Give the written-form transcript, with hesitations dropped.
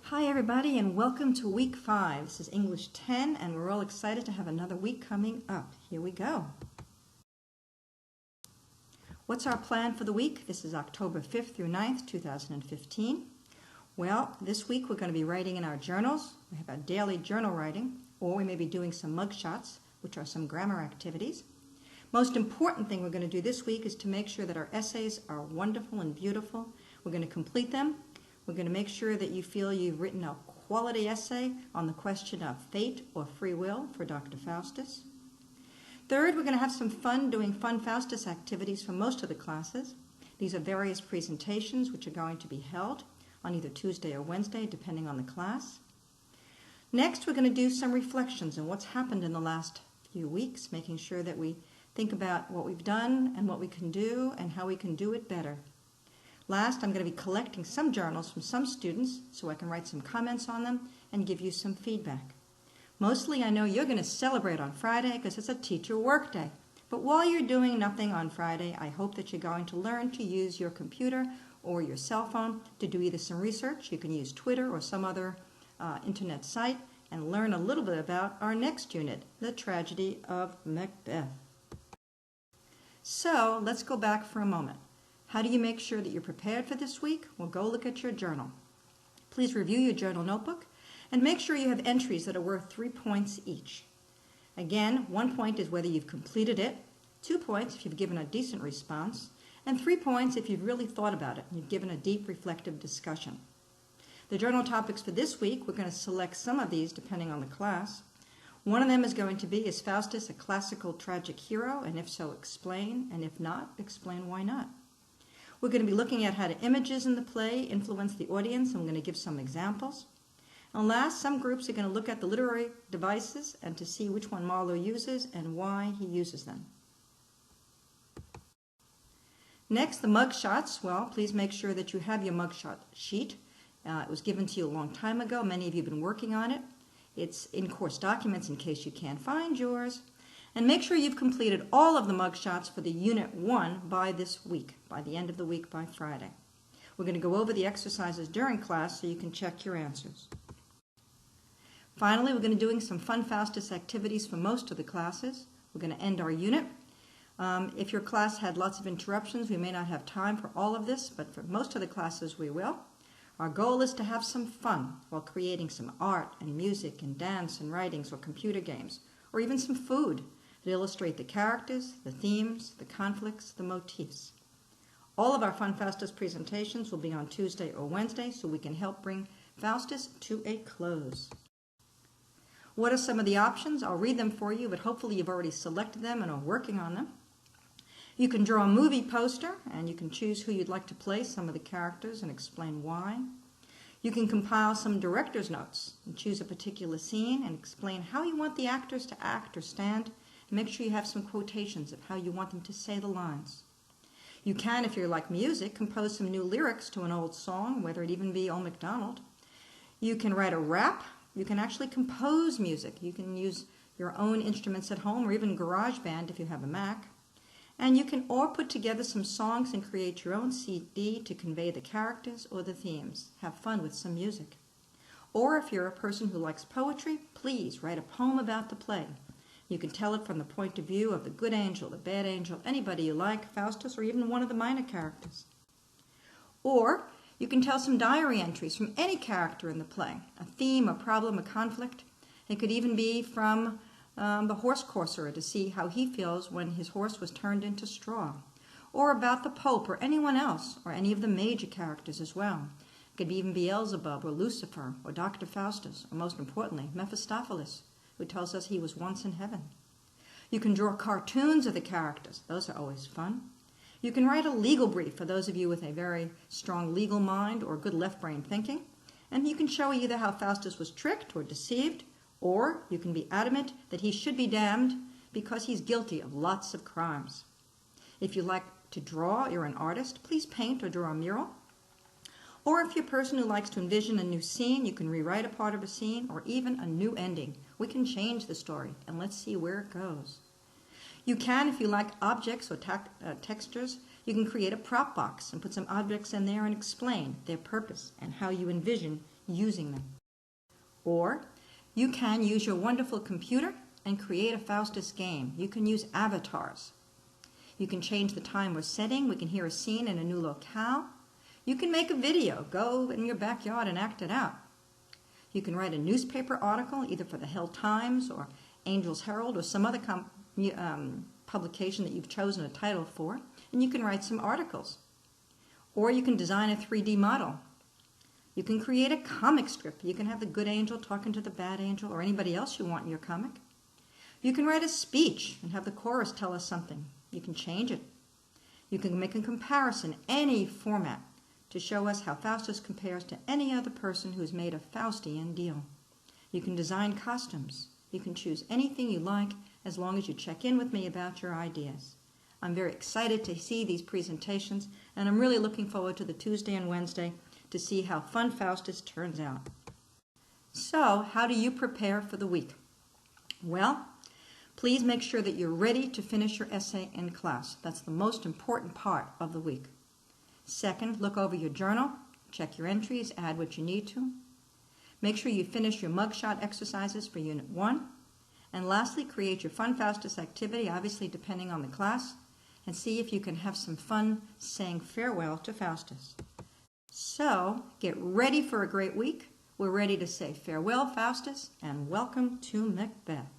Hi everybody and welcome to week 5. This is English 10 and we're all excited to have another week coming up. Here we go. What's our plan for the week? This is October 5th through 9th, 2015. Well, this week we're going to be writing in our journals. We have our daily journal writing, or we may be doing some mug shots, which are some grammar activities. Most important thing we're going to do this week is to make sure that our essays are wonderful and beautiful. We're going to complete them. We're going to make sure that you feel you've written a quality essay on the question of fate or free will for Dr. Faustus. Third, we're going to have some fun doing fun Faustus activities for most of the classes. These are various presentations which are going to be held on either Tuesday or Wednesday, depending on the class. Next, we're going to do some reflections on what's happened in the last few weeks, making sure that we think about what we've done and what we can do and how we can do it better. Last, I'm going to be collecting some journals from some students so I can write some comments on them and give you some feedback. Mostly, I know you're going to celebrate on Friday because it's a teacher work day. But while you're doing nothing on Friday, I hope that you're going to learn to use your computer or your cell phone to do either some research. You can use Twitter or some other internet site and learn a little bit about our next unit, the tragedy of Macbeth. So, let's go back for a moment. How do you make sure that you're prepared for this week? Well, go look at your journal. Please review your journal notebook and make sure you have entries that are worth 3 points each. Again, 1 point is whether you've completed it, 2 points if you've given a decent response, and 3 points if you've really thought about it and you've given a deep reflective discussion. The journal topics for this week, we're going to select some of these depending on the class. One of them is going to be, is Faustus a classical tragic hero? And if so, explain, and if not, explain why not. We're going to be looking at how the images in the play influence the audience. I'm going to give some examples. And last, some groups are going to look at the literary devices and to see which one Marlowe uses and why he uses them. Next, the mug shots. Well, please make sure that you have your mug shot sheet. It was given to you a long time ago. Many of you have been working on it. It's in course documents in case you can't find yours. And make sure you've completed all of the mug shots for the Unit 1 by this week, by the end of the week, by Friday. We're going to go over the exercises during class so you can check your answers. Finally, we're going to be doing some fun Faustus activities for most of the classes. We're going to end our unit. If your class had lots of interruptions, we may not have time for all of this, but for most of the classes we will. Our goal is to have some fun while creating some art and music and dance and writings or computer games, or even some food that illustrate the characters, the themes, the conflicts, the motifs. All of our Fun Faustus presentations will be on Tuesday or Wednesday so we can help bring Faustus to a close. What are some of the options? I'll read them for you, but hopefully you've already selected them and are working on them. You can draw a movie poster and you can choose who you'd like to play some of the characters and explain why. You can compile some director's notes and choose a particular scene and explain how you want the actors to act or stand. Make sure you have some quotations of how you want them to say the lines. You can, if you're like music, compose some new lyrics to an old song, whether it even be Old MacDonald. You can write a rap. You can actually compose music. You can use your own instruments at home or even GarageBand if you have a Mac. And you can or put together some songs and create your own CD to convey the characters or the themes. Have fun with some music. Or if you're a person who likes poetry, please write a poem about the play. You can tell it from the point of view of the good angel, the bad angel, anybody you like, Faustus, or even one of the minor characters. Or you can tell some diary entries from any character in the play, a theme, a problem, a conflict. It could even be from the horse courser to see how he feels when his horse was turned into straw. Or about the Pope or anyone else, or any of the major characters as well. It could even be Beelzebub or Lucifer or Dr. Faustus, or most importantly, Mephistopheles, who tells us he was once in heaven. You can draw cartoons of the characters. Those are always fun. You can write a legal brief for those of you with a very strong legal mind or good left-brain thinking. And you can show either how Faustus was tricked or deceived, or you can be adamant that he should be damned because he's guilty of lots of crimes. If you like to draw, you're an artist, please paint or draw a mural. Or if you're a person who likes to envision a new scene, you can rewrite a part of a scene or even a new ending. We can change the story, and let's see where it goes. You can, if you like objects or textures, You can create a prop box and put some objects in there and explain their purpose and how you envision using them. Or you can use your wonderful computer and create a Faustus game. You can use avatars. You can change the time or setting. We can hear a scene in a new locale. You can make a video. Go in your backyard and act it out. You can write a newspaper article, either for the Hill Times or Angels Herald or some other publication that you've chosen a title for, and you can write some articles. Or you can design a 3D model. You can create a comic strip. You can have the good angel talking to the bad angel or anybody else you want in your comic. You can write a speech and have the chorus tell us something. You can change it. You can make a comparison, any format, to show us how Faustus compares to any other person who's made a Faustian deal. You can design costumes. You can choose anything you like as long as you check in with me about your ideas. I'm very excited to see these presentations, and I'm really looking forward to the Tuesday and Wednesday to see how fun Faustus turns out. So, how do you prepare for the week? Well, please make sure that you're ready to finish your essay in class. That's the most important part of the week. Second, look over your journal, check your entries, add what you need to. Make sure you finish your mugshot exercises for Unit 1. And lastly, create your fun Faustus activity, obviously depending on the class, and see if you can have some fun saying farewell to Faustus. So, get ready for a great week. We're ready to say farewell, Faustus, and welcome to Macbeth.